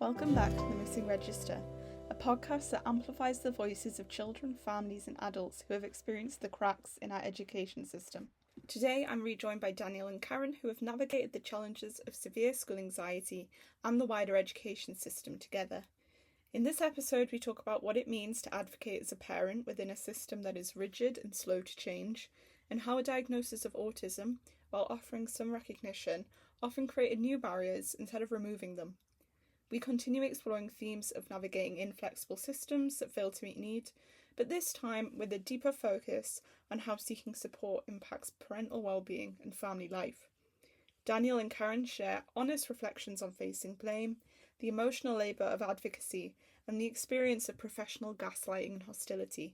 Welcome back to The Missing Register, a podcast that amplifies the voices of children, families and adults who have experienced the cracks in our education system. Today I'm rejoined by Daniel and Karen, who have navigated the challenges of severe school anxiety and the wider education system together. In this episode we talk about what it means to advocate as a parent within a system that is rigid and slow to change, and how a diagnosis of autism, while offering some recognition, often created new barriers instead of removing them. We continue exploring themes of navigating inflexible systems that fail to meet need, but this time with a deeper focus on how seeking support impacts parental well-being and family life. Daniel and Karen share honest reflections on facing blame, the emotional labour of advocacy, and the experience of professional gaslighting and hostility.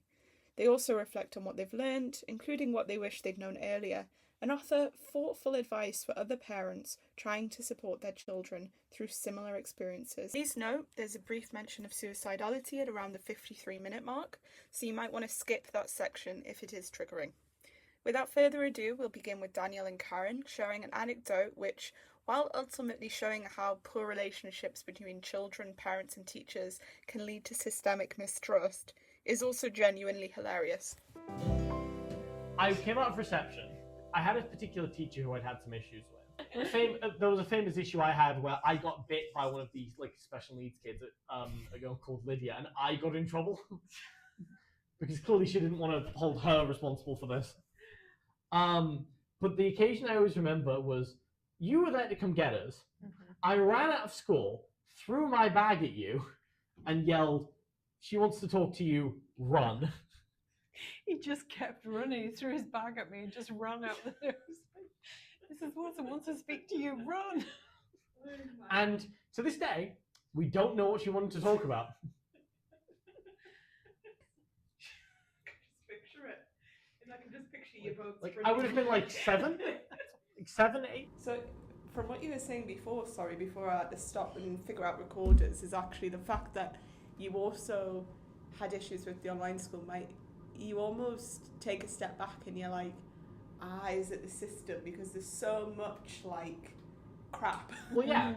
They also reflect on what they've learned, including what they wish they'd known earlier, and offer thoughtful advice for other parents trying to support their children through similar experiences. Please note there's a brief mention of suicidality at around the 53-minute mark, so you might want to skip that section if it is triggering. Without further ado, we'll begin with Daniel and Karen sharing an anecdote which, while ultimately showing how poor relationships between children, parents and teachers can lead to systemic mistrust, is also genuinely hilarious. I came out of reception. I had a particular teacher who I'd had some issues with. There was a famous issue I had where I got bit by one of these special needs kids, a girl called Lydia, and I got in trouble because clearly she didn't want to hold her responsible for this. But the occasion I always remember was, you were there to come get us. Mm-hmm. I ran out of school, threw my bag at you, and yelled, "She wants to talk to you, run." He just kept running. He threw his bag at me and just ran out the nose. He says, "Watson wants to speak to you, run." And to this day, we don't know what she wanted to talk about. Just picture it. And I can just picture you both. I would have been 7, 7, 8. So from what you were saying before I had to stop and figure out recorders, is actually the fact that you also had issues with the online school. You almost take a step back and you're like, is it the system? Because there's so much crap. Well, yeah,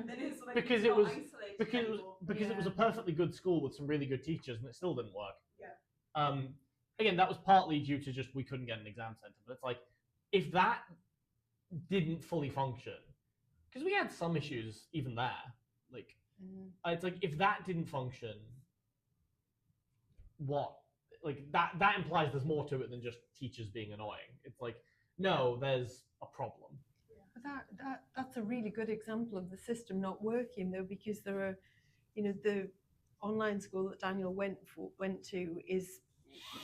because it was it was a perfectly good school with some really good teachers, and it still didn't work. Yeah. Again, that was partly due to just we couldn't get an exam centre. But it's if that didn't fully function, because we had some issues even there. It's if that didn't function, what? That implies there's more to it than just teachers being annoying. It's no, there's a problem. But that's a really good example of the system not working, though, because there are, the online school that Daniel went to is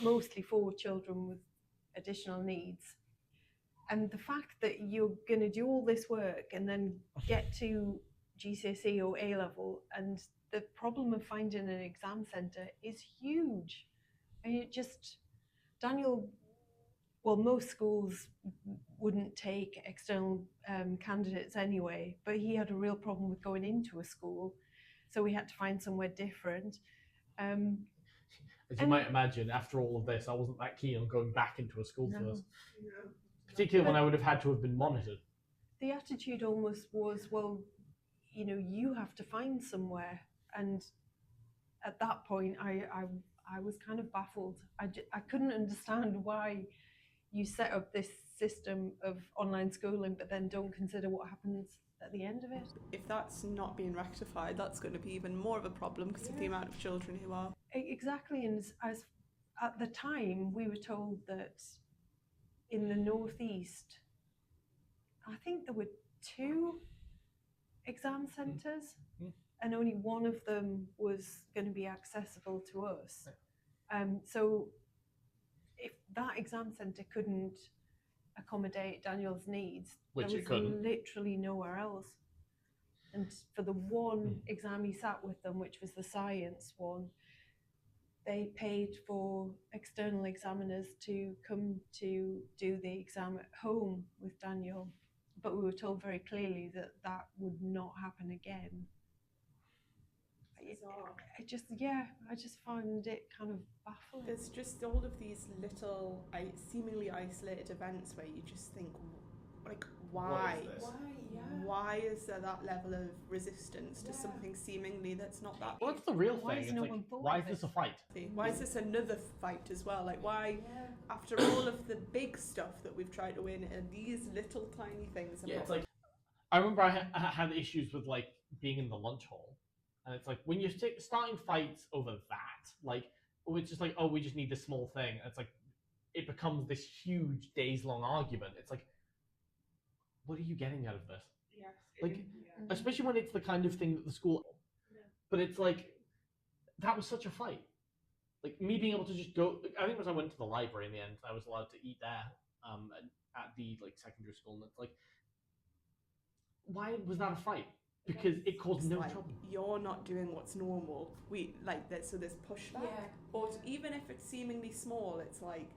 mostly for children with additional needs. And the fact that you're going to do all this work and then get to GCSE or A level, and the problem of finding an exam centre is huge. And most schools wouldn't take external candidates anyway, but he had a real problem with going into a school, so we had to find somewhere different. As you might imagine, after all of this, I wasn't that keen on going back into a school first, particularly when I would have had to have been monitored. The attitude almost was, well, you have to find somewhere, and at that point, I was kind of baffled. I couldn't understand why you set up this system of online schooling, but then don't consider what happens at the end of it. If that's not being rectified, that's going to be even more of a problem because of the amount of children who are. Exactly, and as at the time, we were told that in the Northeast, I think there were 2 exam centres. Mm-hmm. And only one of them was going to be accessible to us. So if that exam centre couldn't accommodate Daniel's needs, there was literally nowhere else. And for the one exam he sat with them, which was the science one, they paid for external examiners to come to do the exam at home with Daniel. But we were told very clearly that that would not happen again. I just find it kind of baffling. There's just all of these little, seemingly isolated events where you just think, why? Why? Yeah. why is there that level of resistance to something seemingly that's not that? Well, that's the real Why thing. has It's no like, one thought why of is this it? a fight? Why is this another fight as well? Like, why, after all of the big stuff that we've tried to win, and these little tiny things? Yeah, it's like, I remember I had issues with like being in the lunch hall, and it's like when you're starting fights over that, like it's just like, oh, we just need this small thing. And it's like it becomes this huge days-long argument. It's like, what are you getting out of this? Yes. Like, especially when it's the kind of thing that the school. But it's like that was such a fight. Like me being able to just go. I think it was I went to the library in the end. I was allowed to eat there at the like secondary school, and it's like, why was that a fight? Because it caused no trouble. You're not doing what's normal. We like that, so there's pushback. Or even if it's seemingly small, it's like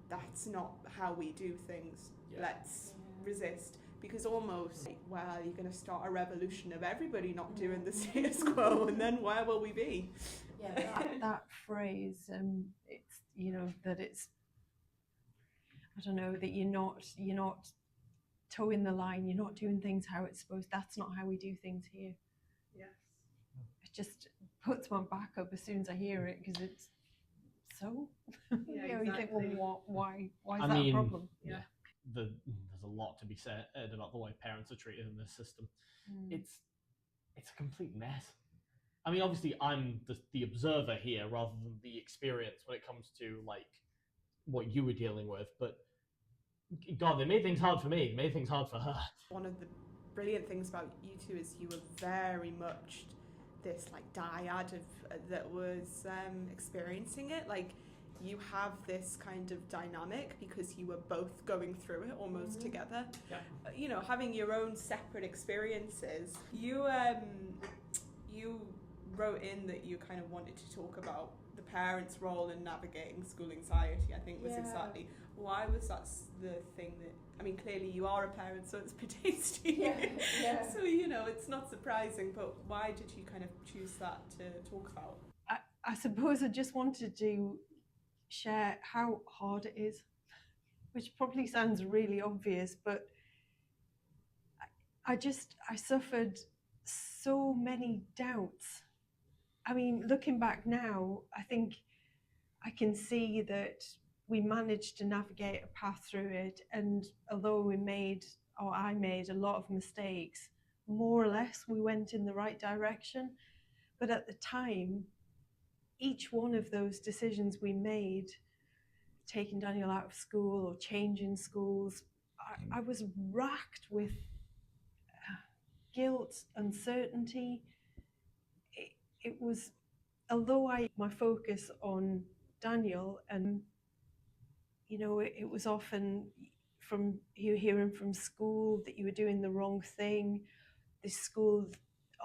that's not how we do things. Let's resist. Because almost, like, well, you're going to start a revolution of everybody not doing the status quo, and then where will we be? Yeah, that phrase, it's, you know, that it's, I don't know, that you're not towing the line, you're not doing things how it's supposed. That's not how we do things here. Yes. It just puts my back up as soon as I hear it, because it's so. Yeah, you know, you think, exactly. well, why is I that mean, a problem? Yeah. There's a lot to be said about the way parents are treated in this system. It's a complete mess. I mean, obviously, I'm the observer here rather than the experience when it comes to like what you were dealing with. But God, they made things hard for me. They made things hard for her. One of the brilliant things about you two is you were very much this like dyad of that was experiencing it. Like, you have this kind of dynamic because you were both going through it almost together. Yeah. You know, having your own separate experiences. You wrote in that you kind of wanted to talk about the parents' role in navigating school anxiety. I think was exactly why was that the thing that. I mean, clearly you are a parent, so it's pertains to you. So, you know, it's not surprising, but why did you kind of choose that to talk about? I suppose I just wanted to share how hard it is, which probably sounds really obvious, but I suffered so many doubts. I mean, looking back now, I think I can see that we managed to navigate a path through it, and although I made a lot of mistakes, more or less we went in the right direction. But at the time, each one of those decisions we made, taking Daniel out of school or changing schools, I was racked with guilt, uncertainty. It was, although my focus on Daniel, and you know, it was often from you hearing from school that you were doing the wrong thing. This school,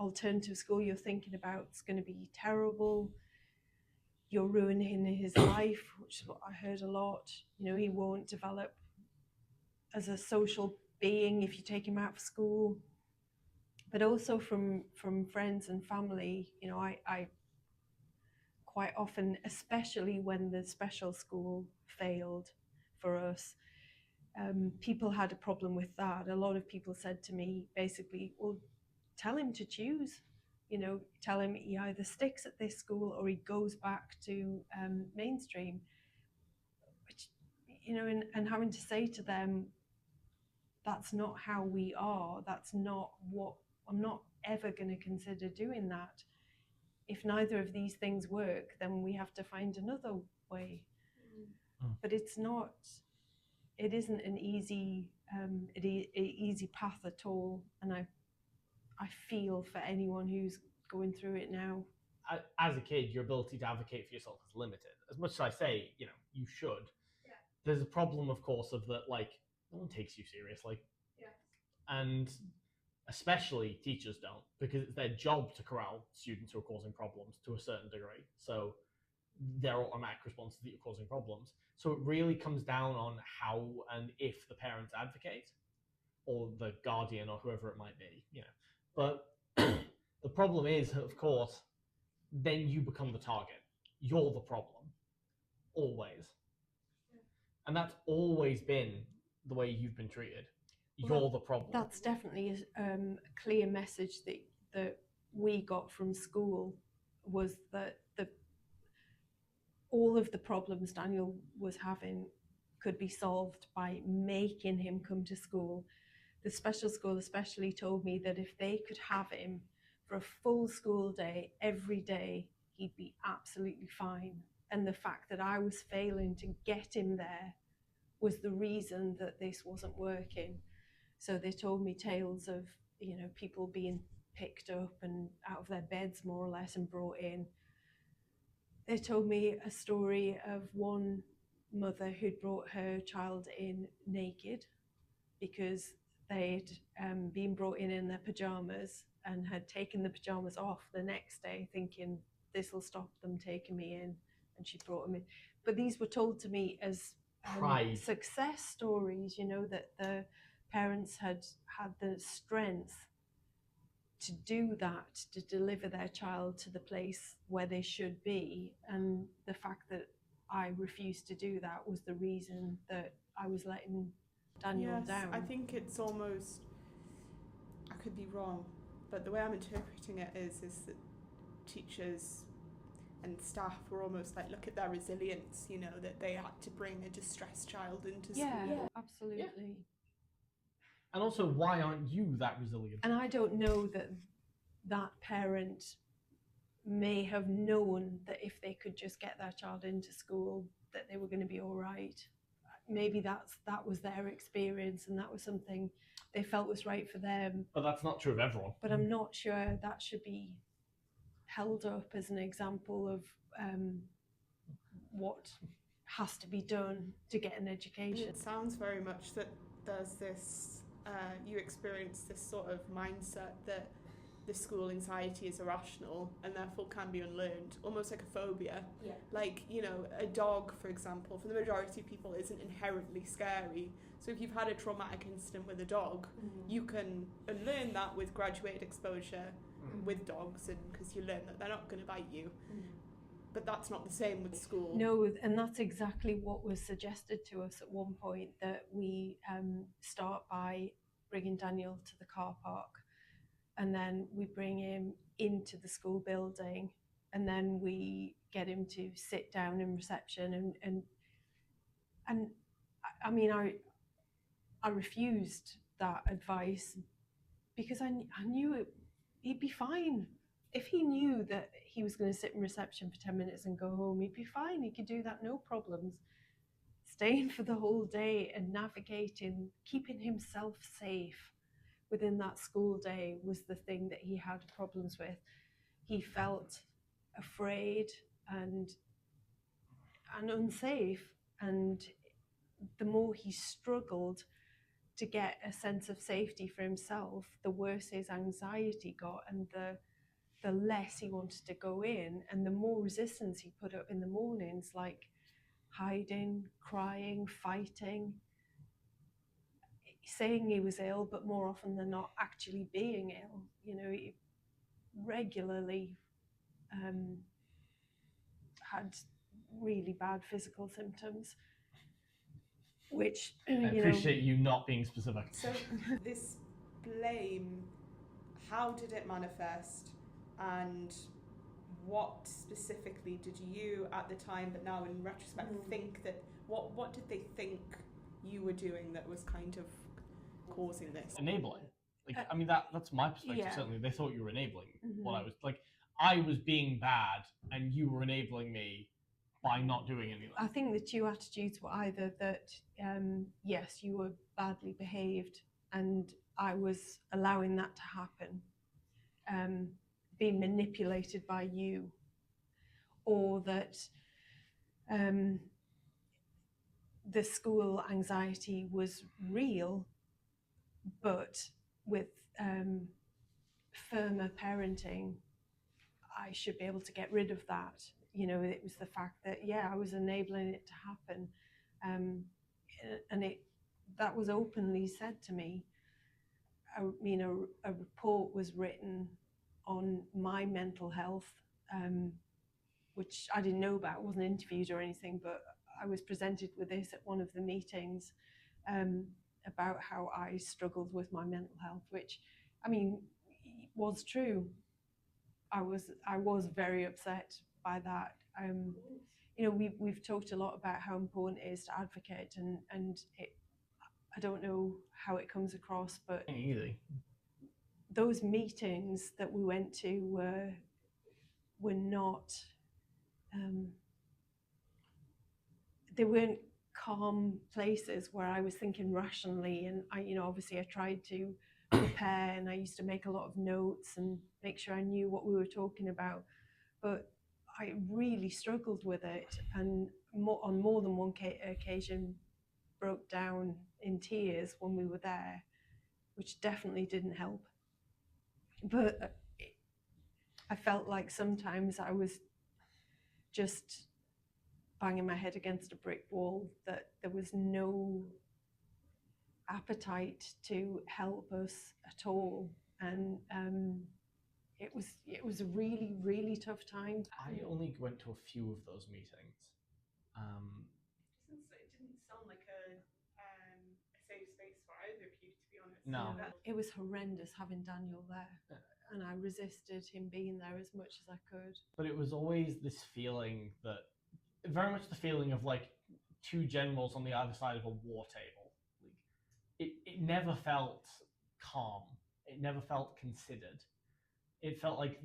alternative school you're thinking about, is going to be terrible. You're ruining his life, which is what I heard a lot. You know, he won't develop as a social being if you take him out of school. But also from friends and family, you know, I quite often, especially when the special school failed for us, people had a problem with that. A lot of people said to me, basically, well, tell him to choose. You know, tell him he either sticks at this school or he goes back to mainstream. Which, you know, and having to say to them, that's not how we are. That's not what, I'm not ever going to consider doing that. If neither of these things work, then we have to find another way. But it's not, it isn't an easy easy path at all. And I feel for anyone who's going through it now. As a kid, your ability to advocate for yourself is limited. As much as I say, you know, you should. There's a problem, of course, of that, like, no one takes you seriously. And especially teachers don't, because it's their job to corral students who are causing problems to a certain degree. So their automatic response is that you're causing problems. So it really comes down on how and if the parents advocate, or the guardian, or whoever it might be, you know. But the problem is, of course, then you become the target. You're the problem, always. And that's always been the way you've been treated. you're the problem. That's definitely a clear message that we got from school, was that all of the problems Daniel was having could be solved by making him come to school. The special school especially told me that if they could have him for a full school day every day, he'd be absolutely fine. And the fact that I was failing to get him there was the reason that this wasn't working. So they told me tales of, people being picked up and out of their beds more or less and brought in. They told me a story of one mother who'd brought her child in naked because they'd been brought in their pajamas and had taken the pajamas off the next day, thinking this will stop them taking me in, and she brought them in. But these were told to me as success stories, that the parents had the strength to do that, to deliver their child to the place where they should be. And the fact that I refused to do that was the reason that I was letting Daniel down. I think it's almost, I could be wrong, but the way I'm interpreting it is that teachers and staff were almost like, look at their resilience, that they had to bring a distressed child into school. Yeah, absolutely. Yeah. And also, why aren't you that resilient? And I don't know that parent may have known that if they could just get their child into school, that they were going to be all right. Maybe that was their experience, and that was something they felt was right for them. But that's not true of everyone. But I'm not sure that should be held up as an example of what has to be done to get an education. It sounds very much that there's this, you experience this sort of mindset that the school anxiety is irrational and therefore can be unlearned, almost like a phobia. Yeah. Like, a dog, for example, for the majority of people isn't inherently scary. So if you've had a traumatic incident with a dog, you can unlearn that with graduated exposure with dogs, and because you learn that they're not going to bite you. But that's not the same with school. No, and that's exactly what was suggested to us at one point, that we start by bringing Daniel to the car park, and then we bring him into the school building, and then we get him to sit down in reception. And I mean, I refused that advice because I knew he'd be fine. If he knew that he was going to sit in reception for 10 minutes and go home, he'd be fine. He could do that, no problems. Staying for the whole day and navigating, keeping himself safe within that school day was the thing that he had problems with. He felt afraid and unsafe, and the more he struggled to get a sense of safety for himself, the worse his anxiety got, and the less he wanted to go in, and the more resistance he put up in the mornings, like hiding, crying, fighting, saying he was ill, but more often than not actually being ill. He regularly had really bad physical symptoms, which I appreciate you not being specific. So this blame, how did it manifest, and what specifically did you at the time, but now in retrospect, think that, what did they think you were doing that was kind of causing this? Enabling. I mean, that's my perspective, certainly. They thought you were enabling what I was, I was being bad and you were enabling me by not doing anything. I think the two attitudes were either that, yes, you were badly behaved and I was allowing that to happen, being manipulated by you, or that the school anxiety was real, but with firmer parenting, I should be able to get rid of that. It was the fact that, I was enabling it to happen. And that was openly said to me. I mean, a report was written on my mental health, which I didn't know about. I wasn't interviewed or anything, but I was presented with this at one of the meetings. And about how I struggled with my mental health, which, I mean, was true. I was very upset by that. You know, we've talked a lot about how important it is to advocate, and I don't know how it comes across, but Easy. those meetings that we went to were not. They weren't calm places where I was thinking rationally, and obviously I tried to prepare, and I used to make a lot of notes and make sure I knew what we were talking about, but I really struggled with it, and on more than one occasion broke down in tears when we were there, which definitely didn't help. But I felt like sometimes I was just banging my head against a brick wall, that there was no appetite to help us at all, and it was a really, really tough time. I only went to a few of those meetings. Since it didn't sound like a safe space for either of you, to be honest. No. It was horrendous having Daniel there, and I resisted him being there as much as I could. But it was always this feeling that, very much the feeling of like two generals on the other side of a war table. Like, it never felt calm. It never felt considered. It felt like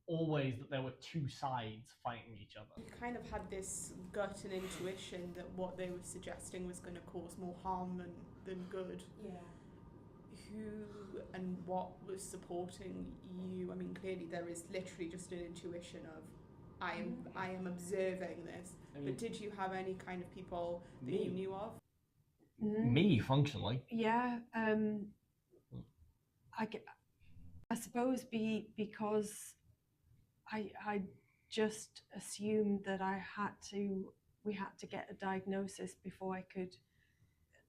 always that there were two sides fighting each other. You kind of had this gut and intuition that what they were suggesting was going to cause more harm than good. Yeah. Who and what was supporting you? I mean, clearly there is literally just an intuition of, I am observing this. But did you have any kind of people that you knew of? Me, functionally. Yeah. I suppose because I just assumed that we had to get a diagnosis before I could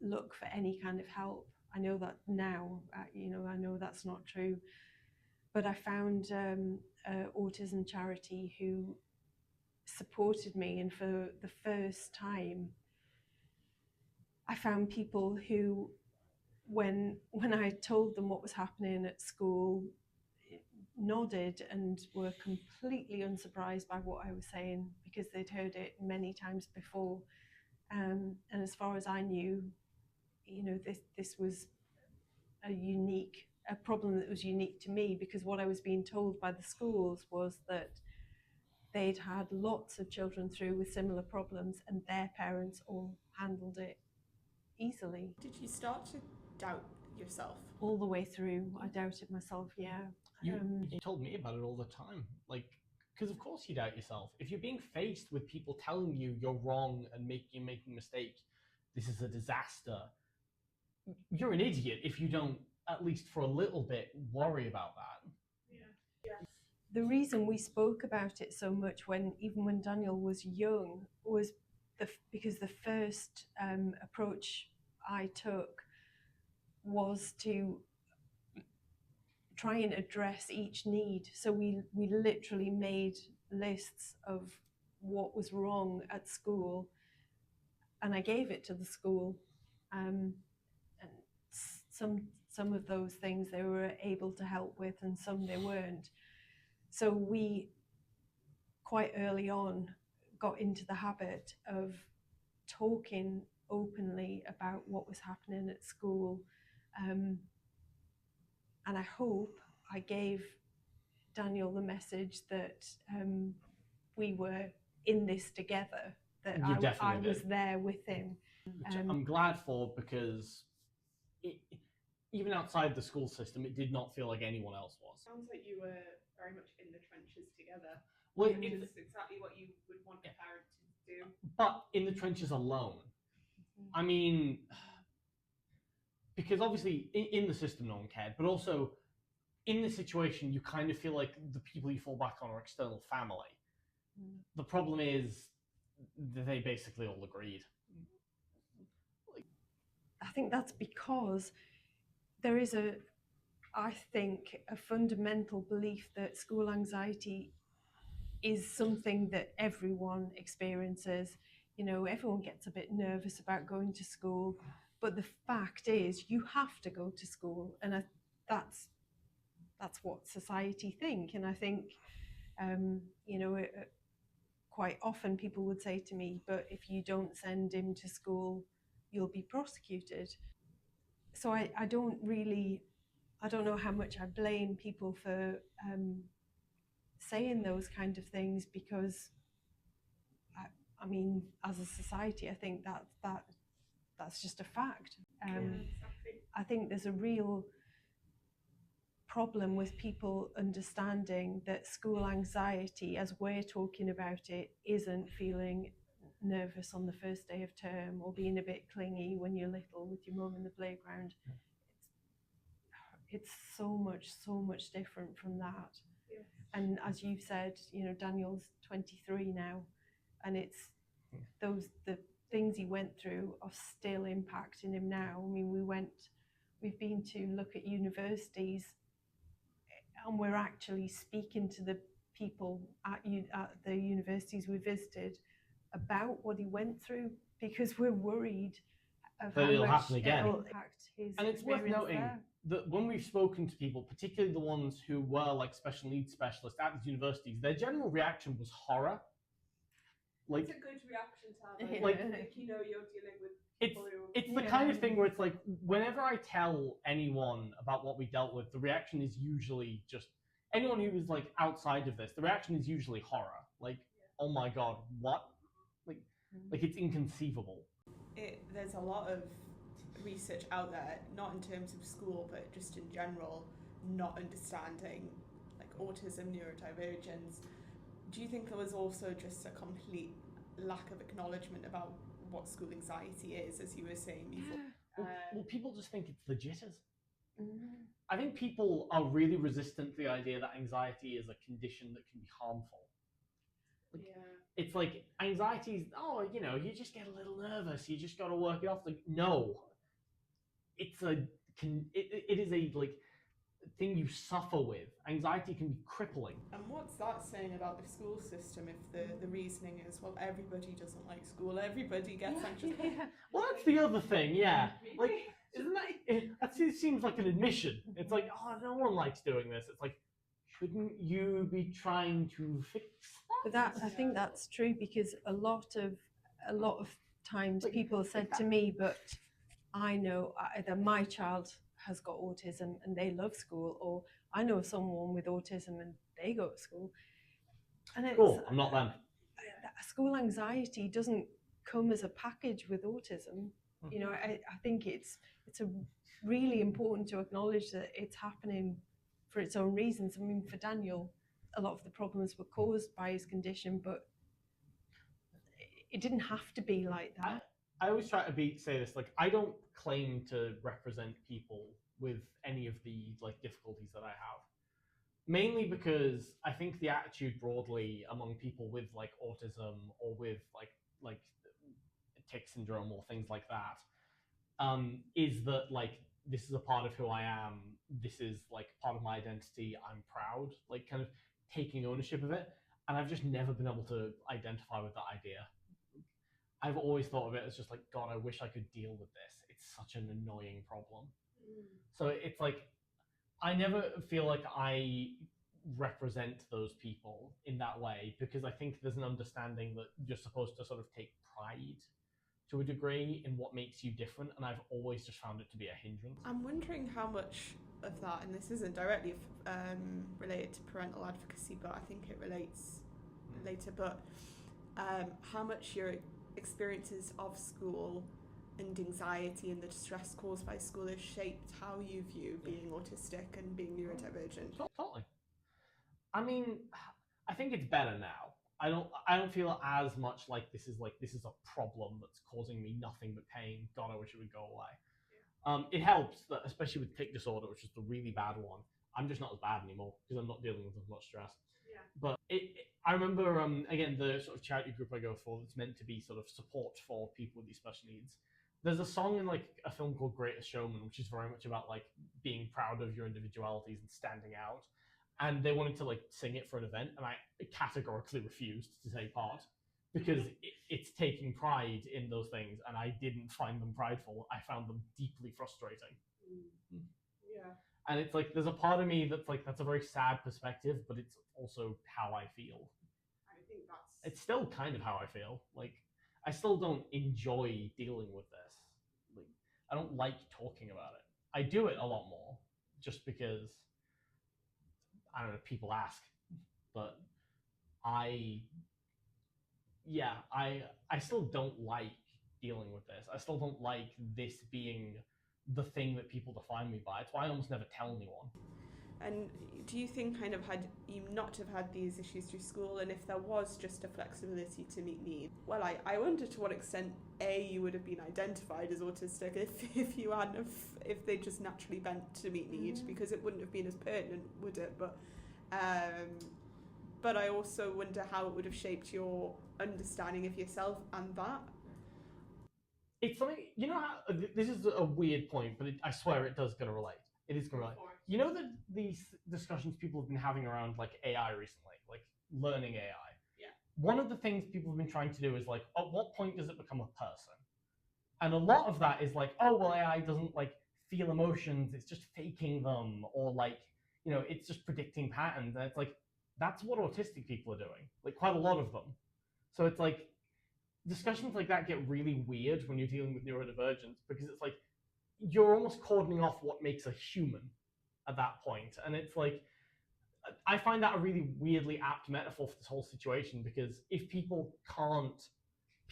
look for any kind of help. I know that now, I know that's not true, but I found an autism charity who supported me, and for the first time I found people who, when I told them what was happening at school, nodded and were completely unsurprised by what I was saying, because they'd heard it many times before, and as far as I knew, this was a problem that was unique to me, because what I was being told by the schools was that they'd had lots of children through with similar problems, and their parents all handled it easily. Did you start to doubt yourself? All the way through, I doubted myself, yeah. You told me about it all the time. Like, because of course you doubt yourself. If you're being faced with people telling you you're wrong and making a mistake, this is a disaster, you're an idiot if you don't, at least for a little bit, worry about that. Yeah. The reason we spoke about it so much even when Daniel was young was because the first approach I took was to try and address each need. So we literally made lists of what was wrong at school, and I gave it to the school. And some of those things they were able to help with, and some they weren't. So we quite early on got into the habit of talking openly about what was happening at school. And I hope I gave Daniel the message that we were in this together, that I was there with him. Which I'm glad for, because even outside the school system, it did not feel like anyone else was. Sounds like you were very much in the trenches together. Well, which is exactly what you would want a parent to do. But in the trenches alone. I mean, because obviously in the system no one cared, but also in this situation you kind of feel like the people you fall back on are external family. The problem is they basically all agreed. I think that's because there is I think a fundamental belief that school anxiety is something that everyone experiences. Everyone gets a bit nervous about going to school, But the fact is, you have to go to school, and that's what society think. And I think, quite often people would say to me, but if you don't send him to school, you'll be prosecuted. So I don't know how much I blame people for saying those kind of things, because I mean, as a society, I think that's just a fact. I think there's a real problem with people understanding that school anxiety, as we're talking about it, isn't feeling nervous on the first day of term or being a bit clingy when you're little with your mum in the playground. It's so much different from that. Yes. And as you've said, Daniel's 23 now, and it's the things he went through are still impacting him now. I mean, we've been to look at universities, and we're actually speaking to the people at the universities we visited about what he went through, because we're worried of that it'll happen again. It'll impact his and it's worth noting there. that when we've spoken to people, particularly the ones who were like special needs specialists at these universities, their general reaction was horror. Like, it's a good reaction to have. Like, you're dealing with. It's the kind of thing where it's like, whenever I tell anyone about what we dealt with, the reaction is usually just, anyone who is like outside of this, the reaction is usually horror. Like, oh my God, what? Like it's inconceivable. There's a lot of research out there, not in terms of school, but just in general, not understanding like autism, neurodivergence. Do you think there was also just a complete lack of acknowledgement about what school anxiety is, as you were saying before? Well, people just think it's the jitters. I think people are really resistant to the idea that anxiety is a condition that can be harmful. It's like anxiety is, you just get a little nervous, you just got to work it off. Like, no, it is a like thing you suffer with. Anxiety can be crippling. And what's that saying about the school system if the reasoning is, well, everybody doesn't like school, everybody gets anxious? Well, that's the other thing, yeah. Like, isn't that it seems like an admission. It's like, oh, no one likes doing this. It's like, shouldn't you be trying to fix that? But I think that's true, because a lot of times people said to me, but I know either my child has got autism and they love school, or I know someone with autism and they go to school. And it's, cool, I'm not them. School anxiety doesn't come as a package with autism. I think it's really important to acknowledge that it's happening for its own reasons. I mean, for Daniel, a lot of the problems were caused by his condition, but it didn't have to be like that. I always try to say this, like, I don't claim to represent people with any of the like difficulties that I have. Mainly because I think the attitude broadly among people with like autism or with like tic syndrome or things like that, is that like, this is a part of who I am. This is like part of my identity. I'm proud, like kind of taking ownership of it. And I've just never been able to identify with that idea. I've always thought of it as just like, God, I wish I could deal with this. It's such an annoying problem. So it's like, I never feel like I represent those people in that way, because I think there's an understanding that you're supposed to sort of take pride to a degree in what makes you different, and I've always just found it to be a hindrance. I'm wondering how much of that, and this isn't directly related to parental advocacy, but I think it relates later, but how much your experiences of school and anxiety and the distress caused by school has shaped how you view being autistic and being neurodivergent. Totally. I mean, I think it's better now. I don't feel as much like this is a problem that's causing me nothing but pain. God, I wish it would go away. It helps that, especially with tic disorder, which is the really bad one, I'm just not as bad anymore because I'm not dealing with as much stress. Yeah. But I remember, again, the sort of charity group I go for that's meant to be sort of support for people with these special needs. There's a song in like a film called Greatest Showman, which is very much about like being proud of your individualities and standing out. And they wanted to like sing it for an event, and I categorically refused to take part because it's taking pride in those things, and I didn't find them prideful. I found them deeply frustrating. Yeah. And it's like, there's a part of me that's like, that's a very sad perspective, but it's also how I feel. I think that's... It's still kind of how I feel. Like, I still don't enjoy dealing with this. Like, I don't like talking about it. I do it a lot more just because, I don't know, people ask. But I still don't like dealing with this. I still don't like this being the thing that people define me by. It's why I almost never tell anyone. And do you think kind of, had you not have had these issues through school, and if there was just a flexibility to meet needs, well, I wonder to what extent you would have been identified as autistic if you hadn't, if they just naturally bent to meet need, because it wouldn't have been as pertinent, would it? But I also wonder how it would have shaped your understanding of yourself and that. It's something, you know how, this is a weird point, but I swear it does gonna relate. It is gonna relate. You know that these discussions people have been having around like AI recently, like learning AI. Yeah. One of the things people have been trying to do is like, at what point does it become a person? And a lot of that is like, oh, well, AI doesn't like feel emotions, it's just faking them, or like, you know, it's just predicting patterns. And it's like, that's what autistic people are doing, like quite a lot of them. So it's like, discussions like that get really weird when you're dealing with neurodivergence, because it's like, you're almost cordoning off what makes a human at that point. And it's like, I find that a really weirdly apt metaphor for this whole situation, because if people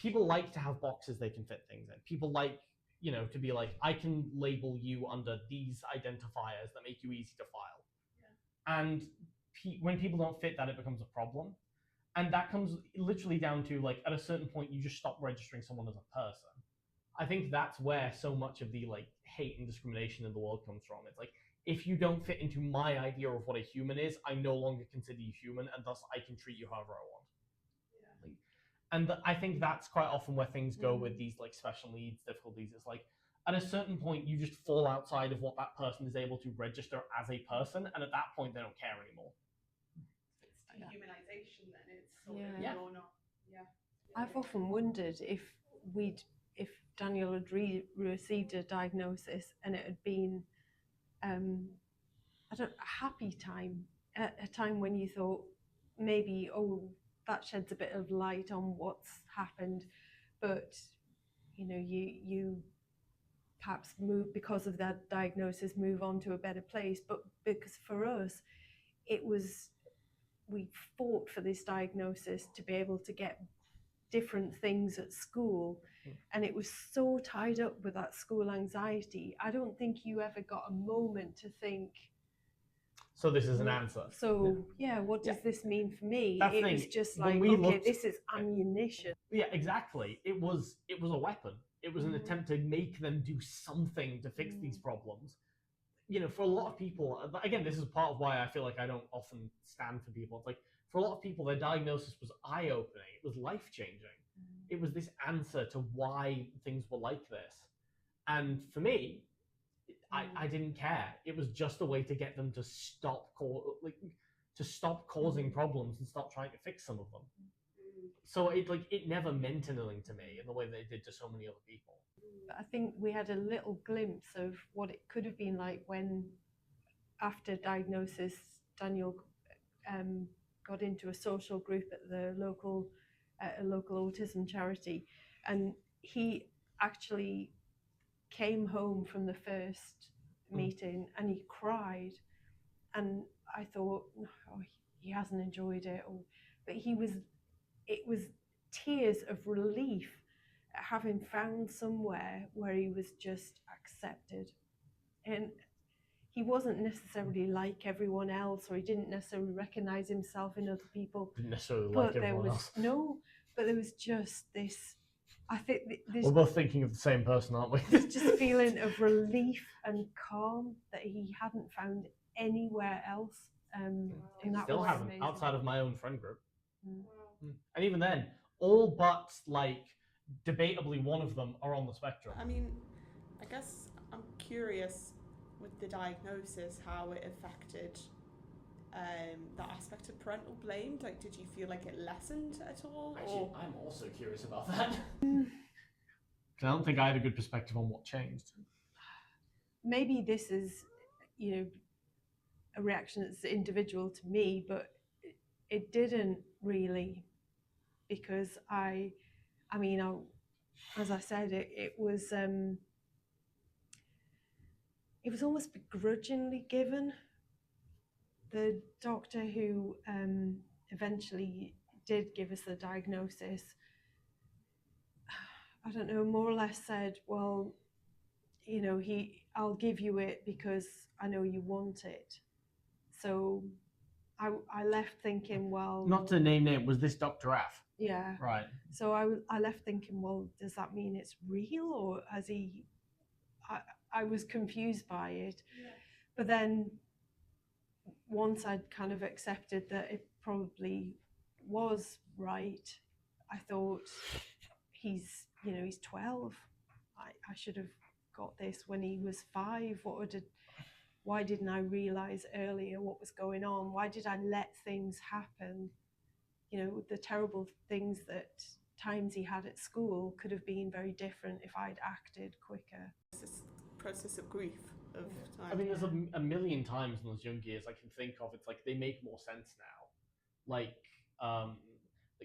like to have boxes they can fit things in. People like, you know, to be like, I can label you under these identifiers that make you easy to file. Yeah. And when people don't fit that, it becomes a problem. And that comes literally down to, like, at a certain point, you just stop registering someone as a person. I think that's where so much of the like hate and discrimination in the world comes from. It's like, if you don't fit into my idea of what a human is, I no longer consider you human, and thus I can treat you however I want. Yeah. Like, and I think that's quite often where things go with these like special needs difficulties. It's like, at a certain point, you just fall outside of what that person is able to register as a person, and at that point, they don't care anymore. It's dehumanization, then. It's sort of or not. Yeah. I've often wondered if Daniel had received a diagnosis and it had been a happy time, a time when you thought maybe, oh, that sheds a bit of light on what's happened, but you know, you perhaps move, because of that diagnosis, move on to a better place. But because for us, we fought for this diagnosis to be able to get different things at school, and it was so tied up with that school anxiety. I don't think you ever got a moment to think, so this is an answer. So what does this mean for me? That's it was just like, okay, this is ammunition. Yeah, exactly. It was a weapon. It was an attempt to make them do something to fix these problems. You know, for a lot of people, again, this is part of why I feel like I don't often stand for people. It's like, for a lot of people, their diagnosis was eye-opening. It was life-changing. It was this answer to why things were like this. And for me, I didn't care. It was just a way to get them to stop causing problems and stop trying to fix some of them. So it never meant anything to me in the way that it did to so many other people. I think we had a little glimpse of what it could have been like when, after diagnosis, Daniel got into a social group at a local autism charity, and he actually came home from the first meeting and he cried, and I thought, oh, he hasn't enjoyed it, but it was tears of relief at having found somewhere where he was just accepted. And he wasn't necessarily like everyone else, or he didn't necessarily recognize himself in other people. Didn't necessarily like everyone else. No, but there was just this, I think we're both thinking of the same person, aren't we? There's just a feeling of relief and calm that he hadn't found anywhere else. And that still was haven't, amazing. outside of my own friend group. And even then, all but like debatably one of them are on the spectrum. I mean, I guess I'm curious with the diagnosis how it affected that aspect of parental blame? Like, did you feel like it lessened at all? Actually, I'm also curious about that. I don't think I had a good perspective on what changed. Maybe this is, a reaction that's individual to me, but it didn't really, because as I said, it was almost begrudgingly given. The doctor who eventually did give us the diagnosis, I don't know, more or less said, well, I'll give you it because I know you want it. So I left thinking, well... Not to name, was this Dr. F? Yeah. Right. So I left thinking, well, does that mean it's real, or has he... I was confused by it. Yeah. But then once I'd kind of accepted that it probably was right, I thought, he's 12. I should have got this when he was 5. Why didn't I realize earlier what was going on? Why did I let things happen? The terrible things that times he had at school could have been very different if I'd acted quicker. It's this process of grief of time. I mean, there's a million times in those young years I can think of. It's like they make more sense now. Like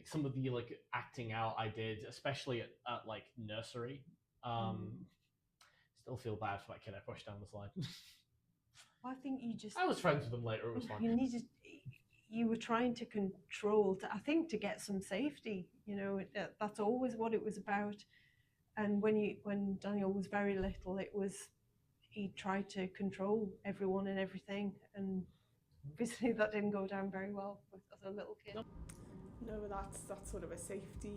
some of the acting out I did, especially at like nursery. Still feel bad for that kid I pushed down the slide. I think I was friends with them later. It was fine. You were trying to control, to get some safety. That's always what it was about. And when Daniel was very little, he tried to control everyone and everything, and obviously that didn't go down very well as a little kid. No, that's sort of a safety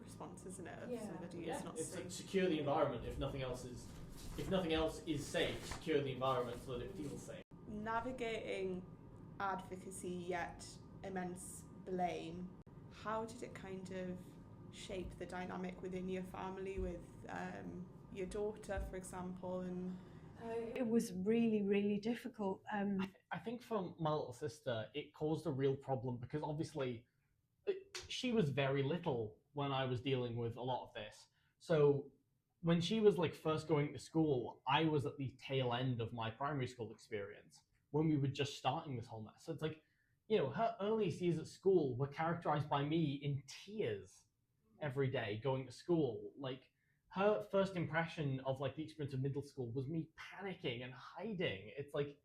response, isn't it? If somebody is not safe. Like secure the environment. If nothing else is safe, secure the environment so that it feels safe. Navigating advocacy yet immense blame, how did it kind of shape the dynamic within your family with your daughter, for example? And it was really, really difficult. I think for my little sister, it caused a real problem because obviously she was very little when I was dealing with a lot of this. So when she was first going to school, I was at the tail end of my primary school experience when we were just starting this whole mess. So it's like, her earliest years at school were characterized by me in tears every day going to school. Like, her first impression of the experience of middle school was me panicking and hiding. It's like,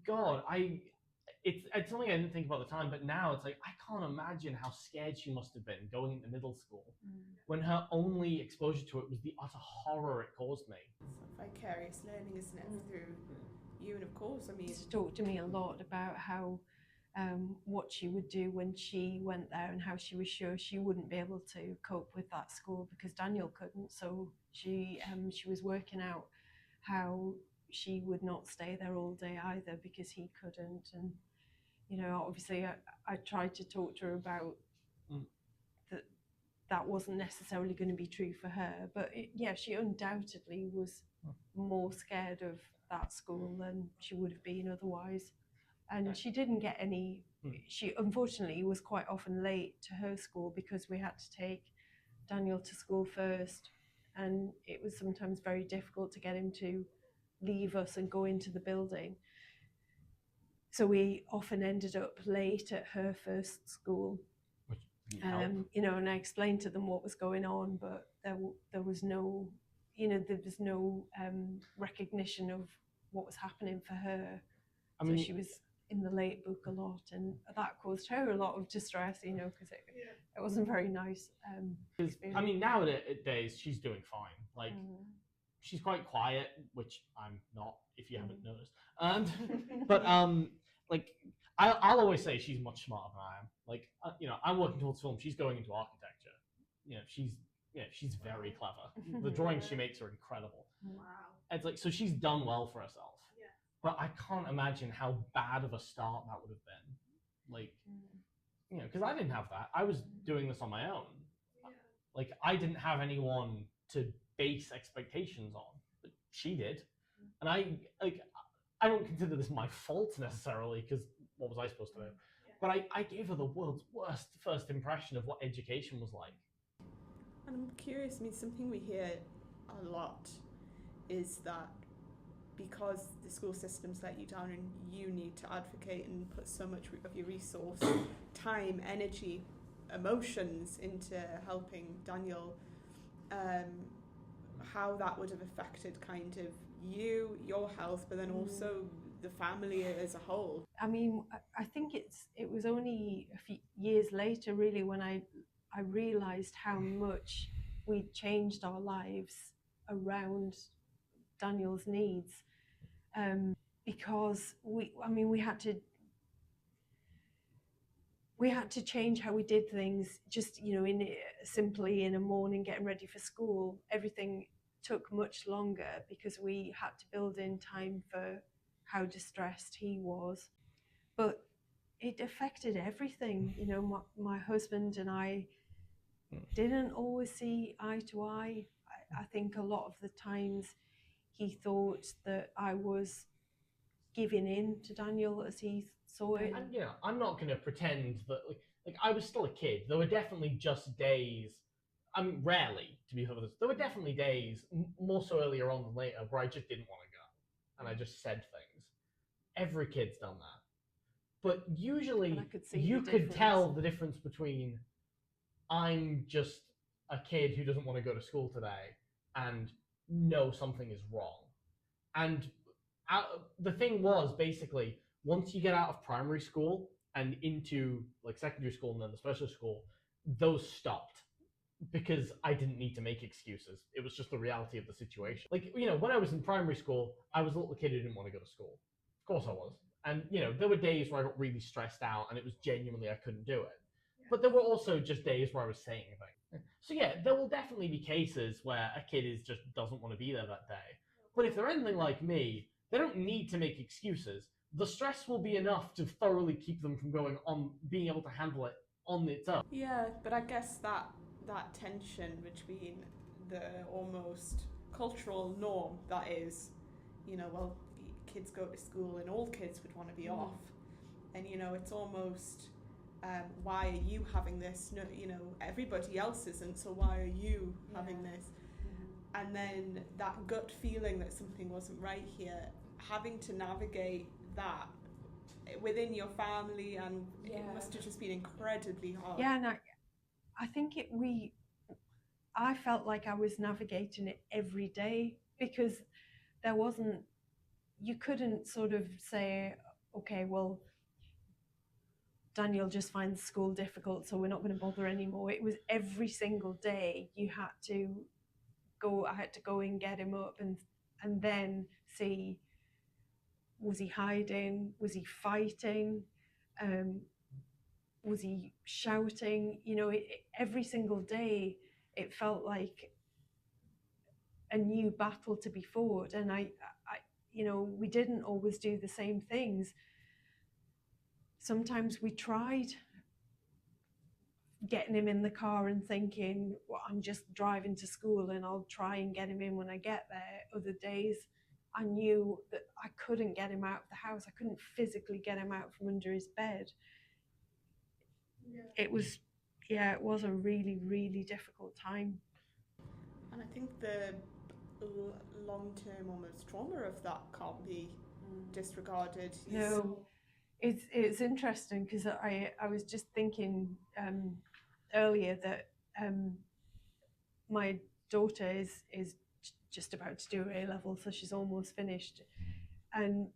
God, it's something I didn't think about at the time, but now it's like, I can't imagine how scared she must have been going into middle school when her only exposure to it was the utter horror it caused me. It's vicarious learning, isn't it, through you? And of course, I mean, she talked to me a lot about how what she would do when she went there, and how she was sure she wouldn't be able to cope with that school because Daniel couldn't. So she was working out how she would not stay there all day either because he couldn't. And obviously I tried to talk to her about that wasn't necessarily going to be true for her, but she undoubtedly was more scared of that school than she would have been otherwise. And she didn't get any, she unfortunately was quite often late to her school because we had to take Daniel to school first, and it was sometimes very difficult to get him to leave us and go into the building. So we often ended up late at her first school. And I explained to them what was going on, but there was no, recognition of what was happening for her. So she was in the late book a lot, and that caused her a lot of distress, because it wasn't very nice. Nowadays she's doing fine. She's quite quiet, which I'm not, if you haven't noticed. But I'll always say she's much smarter than I am. I'm working towards film. She's going into architecture. She's very clever. The drawings she makes are incredible. Wow. It's so she's done well for herself. Yeah. But I can't imagine how bad of a start that would have been. Because I didn't have that. I was doing this on my own. Yeah. I didn't have anyone to base expectations on, but she did. And I don't consider this my fault necessarily, because what was I supposed to do? But I gave her the world's worst first impression of what education was like. And I'm curious, I mean, something we hear a lot is that because the school systems let you down and you need to advocate and put so much of your resource, time, energy, emotions into helping Daniel, how that would have affected kind of you, your health, but then also the family as a whole. I mean, I think it was only a few years later, really, when I realised how much we'd changed our lives around Daniel's needs, because we had to change how we did things. Just simply in a morning getting ready for school, everything took much longer because we had to build in time for how distressed he was. But it affected everything. My husband and I didn't always see eye to eye. I think a lot of the times he thought that I was giving in to Daniel as he saw it. And I'm not going to pretend that like I was still a kid. There were definitely just days. I mean, rarely, to be honest. There were definitely days, more so earlier on than later, where I just didn't want to go, and I just said things. Every kid's done that. But usually, you could tell the difference between I'm just a kid who doesn't want to go to school today and no, something is wrong. And the thing was, basically, once you get out of primary school and into like secondary school and then the special school, those stopped because I didn't need to make excuses. It was just the reality of the situation. Like, when I was in primary school, I was a little kid who didn't want to go to school. Of course I was. And, there were days where I got really stressed out and it was genuinely I couldn't do it. But there were also just days where I was saying things. So yeah, there will definitely be cases where a kid just doesn't want to be there that day. But if they're anything like me, they don't need to make excuses. The stress will be enough to thoroughly keep them from going on, being able to handle it on its own. Yeah, but I guess that tension between the almost cultural norm that is, well, kids go to school and all kids would want to be off, and it's almost why are you having this? No, everybody else isn't, so why are you having this? And then that gut feeling that something wasn't right here, having to navigate that within your family, and it must have just been incredibly hard. Yeah, and I think I felt like I was navigating it every day, because you couldn't sort of say, okay, well, Daniel just finds school difficult, so we're not going to bother anymore. It was every single day I had to go and get him up and then see, was he hiding? Was he fighting? Was he shouting? Every single day it felt like a new battle to be fought, and I we didn't always do the same things. Sometimes we tried getting him in the car and thinking, well, I'm just driving to school and I'll try and get him in when I get there. Other days I knew that I couldn't get him out of the house. I couldn't physically get him out from under his bed. It was a really, really difficult time. And I think the long-term almost trauma of that can't be disregarded. No, it's interesting, because I was just thinking earlier that my daughter is just about to do her A-level, so she's almost finished, and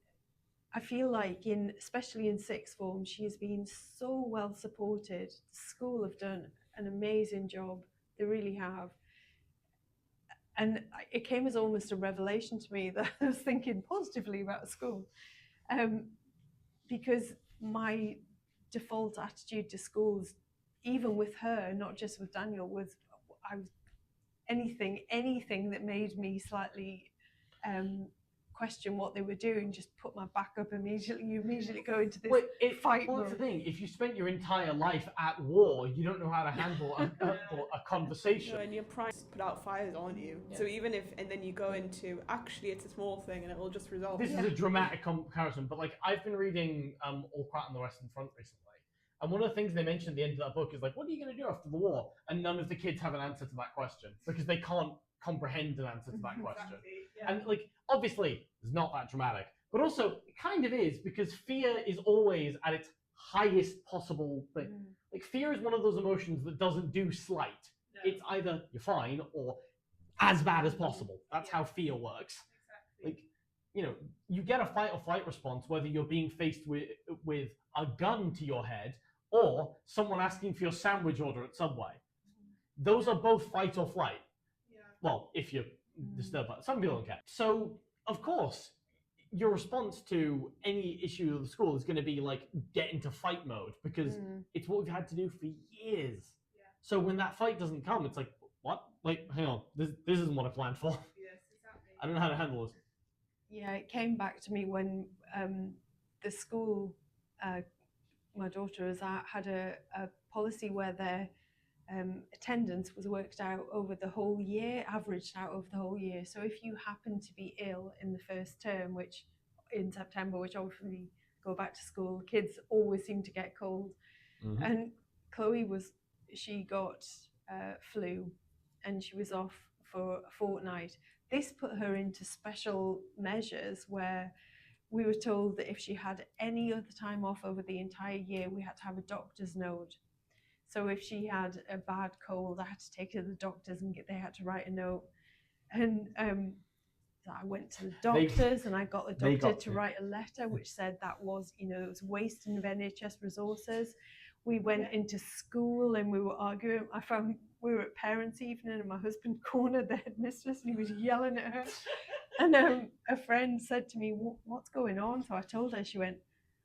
I feel like especially in sixth form, she has been so well supported. The school have done an amazing job, they really have. And it came as almost a revelation to me that I was thinking positively about school, because my default attitude to schools, even with her, not just with Daniel, was anything that made me slightly question what they were doing, just put my back up immediately. You immediately go into this fight Well, mode. that's the thing. If you spent your entire life at war, you don't know how to handle a conversation. And you're primed to put out fires, aren't you? Yeah. So even if, and then you go into, actually it's a small thing and it will just resolve. This is a dramatic comparison, but like I've been reading All Quiet on the Western Front recently, and one of the things they mention at the end of that book is like, what are you going to do after the war? And none of the kids have an answer to that question because they can't comprehend an answer to that question. Exactly, yeah. And like, obviously, it's not that dramatic, but also it kind of is because fear is always at its highest possible thing. Like fear is one of those emotions that doesn't do slight. No. It's either you're fine or as bad as possible. That's how fear works. Exactly. Like, you know, you get a fight or flight response whether you're being faced with a gun to your head or someone asking for your sandwich order at Subway. Those are both fight or flight. Yeah. Well, if you're disturbed by it. Some people don't care. So, of course, your response to any issue of the school is going to be like get into fight mode because it's what we've had to do for years. Yeah. So when that fight doesn't come, it's like, what? Like, hang on, this isn't what I planned for. Yes, exactly. I don't know how to handle this. Yeah, it came back to me when the school my daughter was at had a policy where their attendance was worked out over the whole year, averaged out over the whole year. So if you happen to be ill in the first term, which in September, which obviously go back to school, kids always seem to get cold. And Chloe she got flu and she was off for a fortnight. This put her into special measures where we were told that if she had any other time off over the entire year, we had to have a doctor's note. So if she had a bad cold, I had to take her to the doctors and they had to write a note. And so I went to the doctors and I got the doctor to write a letter which said that was, it was wasting of NHS resources. We went into school and we were arguing. We were at parents' evening and my husband cornered the headmistress and he was yelling at her. And a friend said to me, what's going on? So I told her, she went,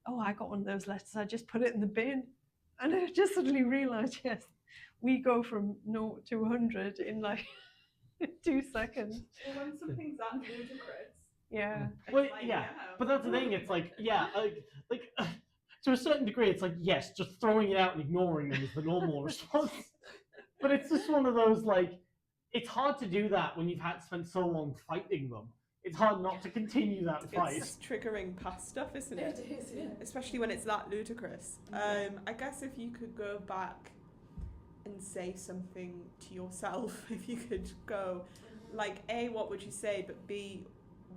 oh, I got one of those letters. I just put it in the bin. And I just suddenly realised, yes, we go from 0 to 100 in like 2 seconds. Well, when something's that ludicrous. Yeah. Well, yeah, but that's the thing. It's like, yeah, like to a certain degree, it's like, yes, just throwing it out and ignoring them is the normal response. But it's just one of those, like, it's hard to do that when you've had to spend so long fighting them. It's hard not to continue that fight. It's triggering past stuff, isn't it? It is, yeah. Especially when it's that ludicrous. I guess if you could go back and say something to yourself, if you could go, like, A, what would you say, but B,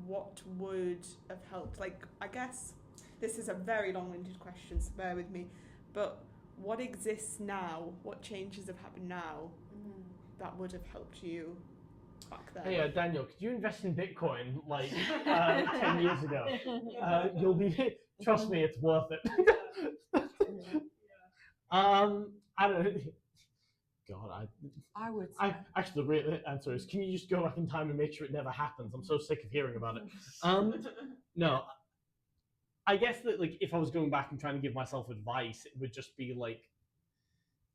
what would have helped? Like, I guess this is a very long-winded question, so bear with me, but what exists now, what changes have happened now that would have helped you back then? Hey, Daniel, could you invest in Bitcoin like 10 years ago? You'll be, trust me, it's worth it. I don't know. God, I would say. actually, the real answer is, can you just go back in time and make sure it never happens? I'm so sick of hearing about it. No, I guess that like if I was going back and trying to give myself advice, it would just be like,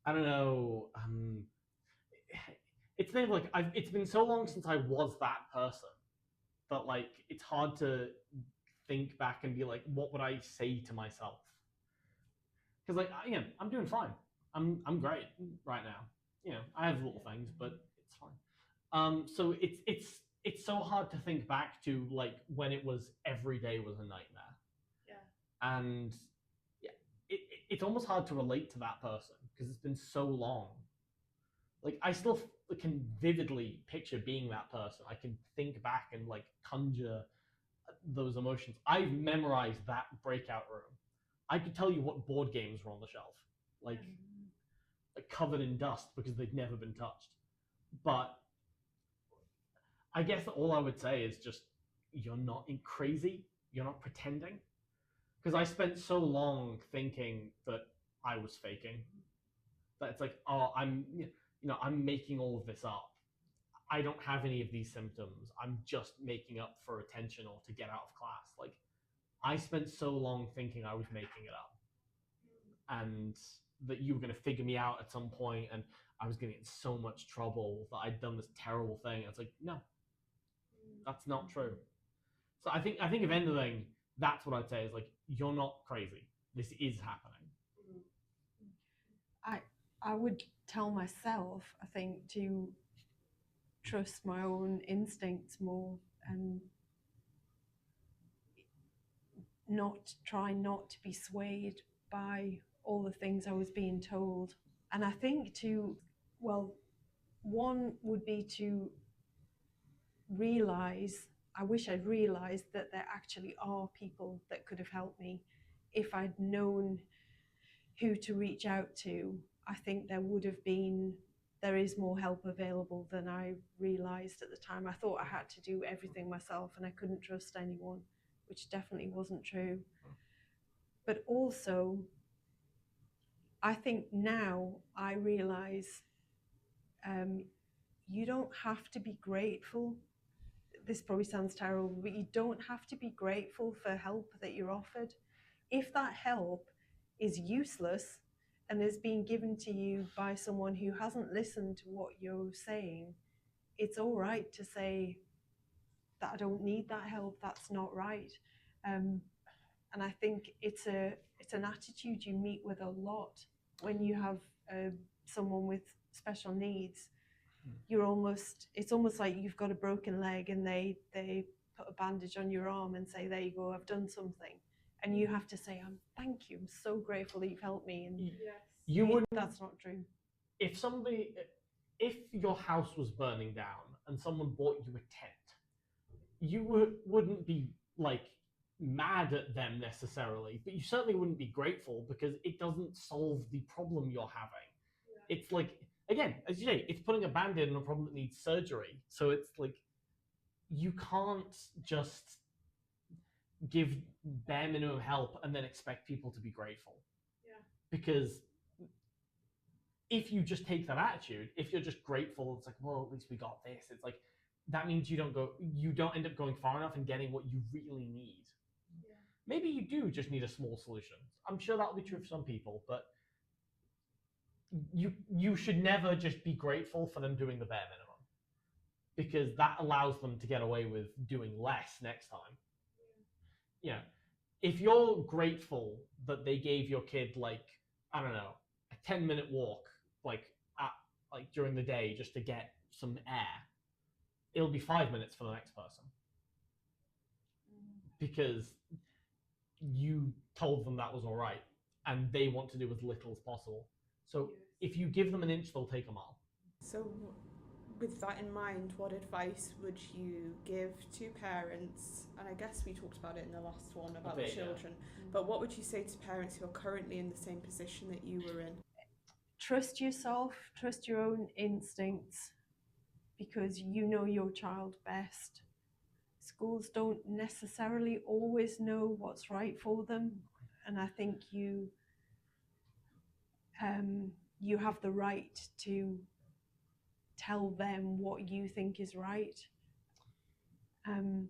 I don't know. It's been like it's been so long since I was that person that like it's hard to think back and be like, what would I say to myself? Because like I'm doing fine. I'm great right now. I have little things, but it's fine. So it's so hard to think back to like when it was every day was a nightmare. Yeah. And yeah, it's almost hard to relate to that person because it's been so long. Like I still can vividly picture being that person. I can think back and like conjure those emotions. I've memorized that breakout room. I could tell you what board games were on the shelf, like covered in dust because they'd never been touched. But I guess all I would say is just you're not crazy. You're not pretending. Because I spent so long thinking that I was faking. That it's like, oh, I'm making all of this up. I don't have any of these symptoms. I'm just making up for attention or to get out of class. Like, I spent so long thinking I was making it up. And that you were going to figure me out at some point and I was going to get in so much trouble that I'd done this terrible thing. And it's like, no, that's not true. So I think if anything, that's what I'd say is like, you're not crazy. This is happening. I would tell myself, I think, to trust my own instincts more and try not to be swayed by all the things I was being told. And I think one would be to realize, I wish I'd realized that there actually are people that could have helped me. If I'd known who to reach out to, I think there is more help available than I realized at the time. I thought I had to do everything myself and I couldn't trust anyone, which definitely wasn't true. But also, I think now I realize you don't have to be grateful. This probably sounds terrible, but you don't have to be grateful for help that you're offered. If that help is useless and is being given to you by someone who hasn't listened to what you're saying, it's all right to say that I don't need that help, that's not right. And I think it's an attitude you meet with a lot when you have someone with special needs. It's almost like you've got a broken leg and they put a bandage on your arm and say, there you go, I've done something. And you have to say, thank you, I'm so grateful that you've helped me. And Yes. That's not true. If your house was burning down and someone bought you a tent, you wouldn't be like mad at them necessarily, but you certainly wouldn't be grateful because it doesn't solve the problem you're having. Yeah. It's like, again, as you say, it's putting a band-aid on a problem that needs surgery. So it's like, you can't just give bare minimum help and then expect people to be grateful. Yeah. Because if you just take that attitude, if you're just grateful, it's like, well, at least we got this. It's like, that means you don't end up going far enough and getting what you really need. Yeah. Maybe you do just need a small solution. I'm sure that'll be true for some people, but you should never just be grateful for them doing the bare minimum, because that allows them to get away with doing less next time. Yeah. If you're grateful that they gave your kid, like, I don't know, a 10-minute walk, like during the day just to get some air, it'll be 5 minutes for the next person. Because you told them that was all right and they want to do as little as possible. So if you give them an inch, they'll take a mile. So with that in mind, what advice would you give to parents? And I guess we talked about it in the last one about the children, but what would you say to parents who are currently in the same position that you were in? Trust yourself, trust your own instincts, because you know your child best. Schools don't necessarily always know what's right for them, and I think you have the right to tell them what you think is right. And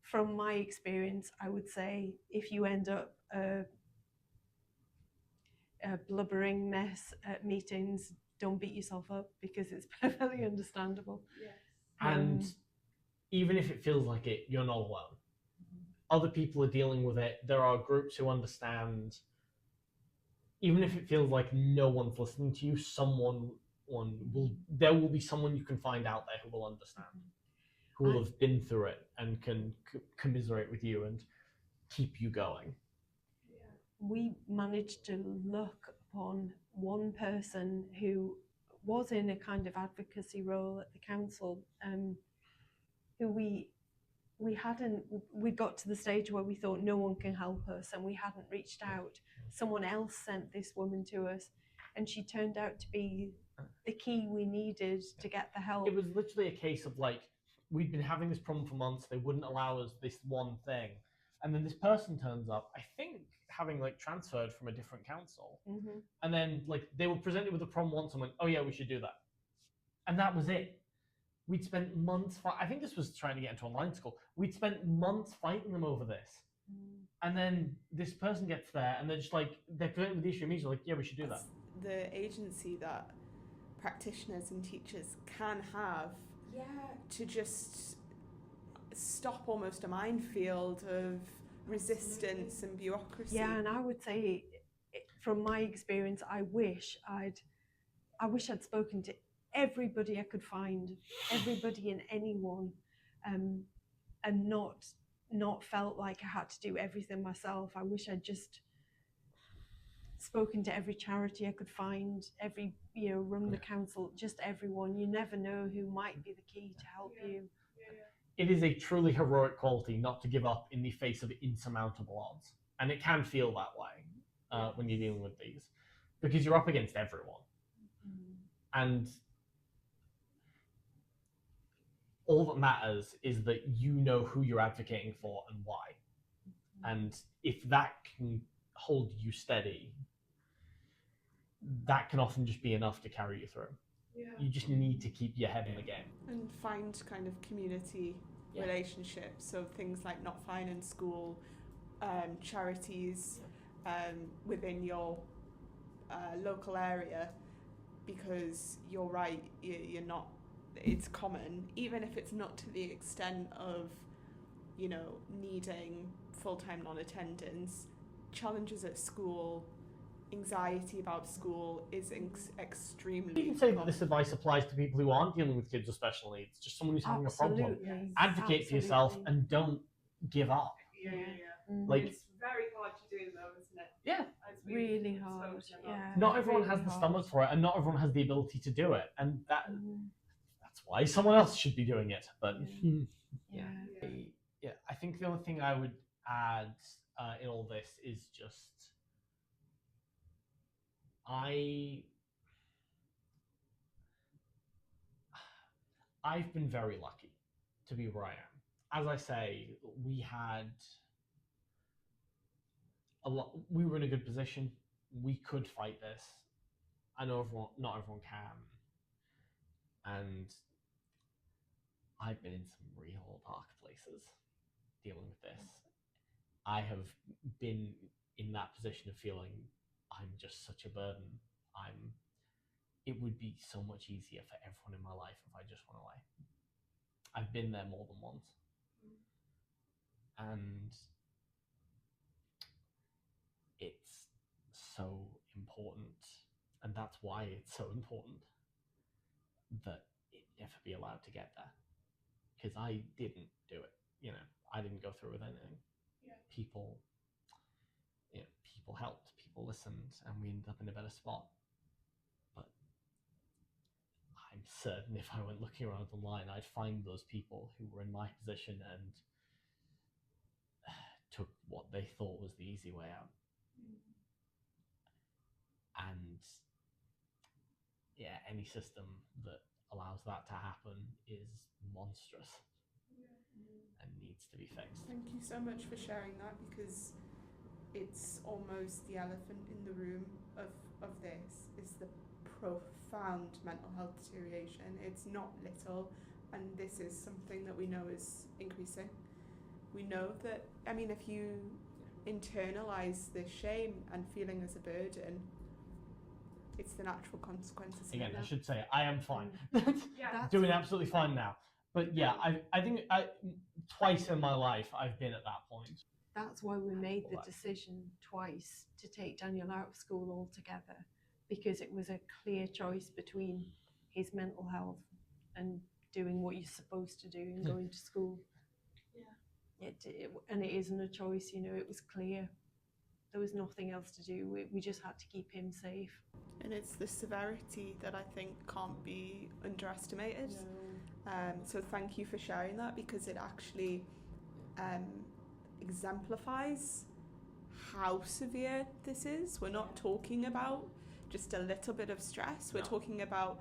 from my experience, I would say if you end up a blubbering mess at meetings, don't beat yourself up, because it's perfectly understandable. Yes. And even if it feels like it, you're not alone. Other people are dealing with it. There are groups who understand. Even if it feels like no one's listening to you, there will be someone you can find out there who will understand, who will have been through it and can commiserate with you and keep you going. We managed to look upon one person who was in a kind of advocacy role at the council, who we got to the stage where we thought no one can help us, and we hadn't reached out. Someone else sent this woman to us, and she turned out to be the key we needed to get the help. It was literally a case of like, we'd been having this problem for months, they wouldn't allow us this one thing, and then this person turns up, I think having like transferred from a different council, and then like they were presented with a problem once and went, oh yeah, we should do that, and that was it. We'd spent months I think this was trying to get into online school. We'd spent months fighting them over this, and then this person gets there and they're just like, they're presented with the issue immediately, like, yeah, we should do that. The agency that practitioners and teachers can have to just stop almost a minefield of resistance and bureaucracy. Yeah, and I would say, from my experience, I wish I'd spoken to everybody I could find, everybody and anyone, and not felt like I had to do everything myself. I wish I'd just spoken to every charity I could find, every, run the council, just everyone. You never know who might be the key to help you. It is a truly heroic quality not to give up in the face of insurmountable odds. And it can feel that way when you're dealing with these, because you're up against everyone. And all that matters is that you know who you're advocating for and why. And if that can hold you steady, that can often just be enough to carry you through. Yeah. You just need to keep your head in the game. And find kind of community relationships, so things like Not Fine in School, charities within your local area, because you're right, you're not, it's common, even if it's not to the extent of, needing full-time non-attendance. Challenges at school, anxiety about school is extremely You can say that this advice applies to people who aren't dealing with kids with special needs, just someone who's having a problem. Advocate for yourself and don't give up. Like, it's very hard to do though, isn't it? Yeah. It's really hard. Yeah. Not everyone has the stomach for it, and not everyone has the ability to do it, and that's why someone else should be doing it. But I think the only thing I would add in all this is just I've been very lucky to be where I am. As I say, we had we were in a good position. We could fight this. I know not everyone can. And I've been in some real dark places dealing with this. I have been in that position of feeling I'm just such a burden. It would be so much easier for everyone in my life if I just went away. I've been there more than once. And it's so important, and that's why it's so important that it never be allowed to get there. Because I didn't do it, I didn't go through with anything. People helped, people listened, and we ended up in a better spot. But I'm certain if I went looking around online, I'd find those people who were in my position and took what they thought was the easy way out. And any system that allows that to happen is monstrous and needs to be fixed. Thank you so much for sharing that, because it's almost the elephant in the room of this, is the profound mental health deterioration. It's not little, and this is something that we know is increasing. We know that, if you internalize the shame and feeling as a burden, it's the natural consequences. Again, I should say, I am fine. Doing absolutely fine now. But I think twice in my life I've been at that point. That's why we made the decision twice to take Daniel out of school altogether, because it was a clear choice between his mental health and doing what you're supposed to do and going to school. And it isn't a choice, it was clear. There was nothing else to do. We just had to keep him safe. And it's the severity that I think can't be underestimated. No. So thank you for sharing that, because it actually exemplifies how severe this is. We're not talking about just a little bit of stress. We're talking about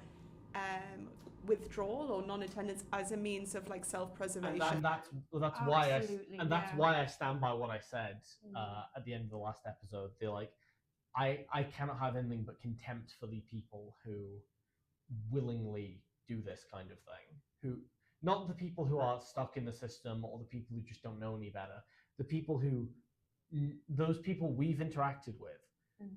withdrawal or non-attendance as a means of self-preservation. And that's why I stand by what I said at the end of the last episode. They're like, I cannot have anything but contempt for the people who willingly do this kind of thing. Not the people who are stuck in the system or the people who just don't know any better. The people those people we've interacted with,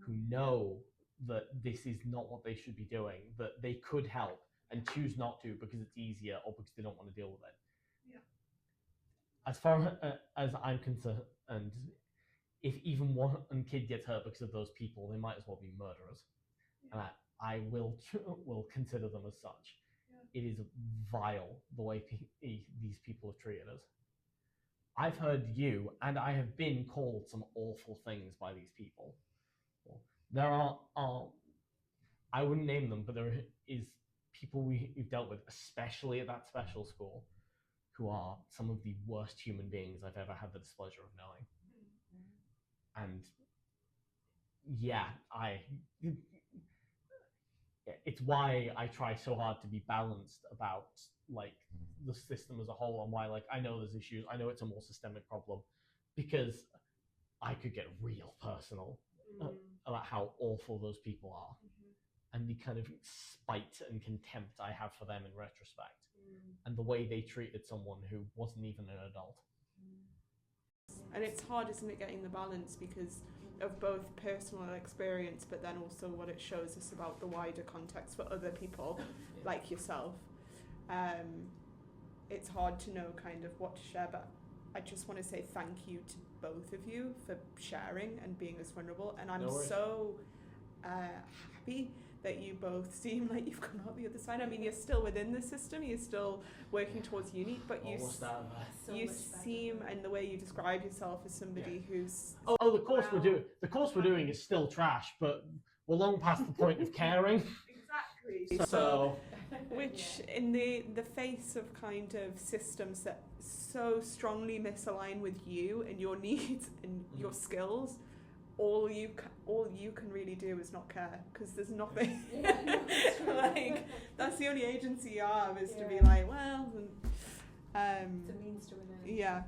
who know that this is not what they should be doing, that they could help and choose not to because it's easier or because they don't want to deal with it. as far as I'm concerned, and if even one kid gets hurt because of those people, they might as well be murderers, and I will consider them as such. It is vile the way these people have treated us. I've heard you, and I have been called some awful things by these people. There are I wouldn't name them, but there is people we've dealt with, especially at that special school, who are some of the worst human beings I've ever had the displeasure of knowing. And yeah, it's why I try so hard to be balanced about like the system as a whole, and why like I know there's issues, I know it's a more systemic problem, because I could get real personal about how awful those people are, and the kind of spite and contempt I have for them in retrospect, and the way they treated someone who wasn't even an adult. And it's hard, isn't it, getting the balance because of both personal experience, but then also what it shows us about the wider context for other people like yourself. It's hard to know kind of what to share, but I just want to say thank you to both of you for sharing and being as vulnerable. And I'm so happy that you both seem like you've come out the other side. I mean, you're still within the system, you're still working towards uni, but you seem, and the way you describe yourself, as somebody who's... the course we're doing is still trash, but we're long past the point of caring. Exactly. So which in the face of kind of systems that so strongly misalign with you and your needs and your skills, all you can really do is not care, because there's nothing like that's the only agency you have, is to be like, well, it's a means to an end. Yeah.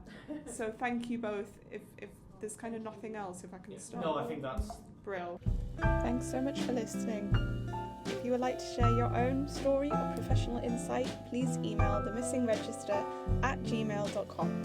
So thank you both. If there's kind of nothing else, if I can stop. No, I think that's brilliant. Thanks so much for listening. If you would like to share your own story or professional insight, please email themissingregister@gmail.com.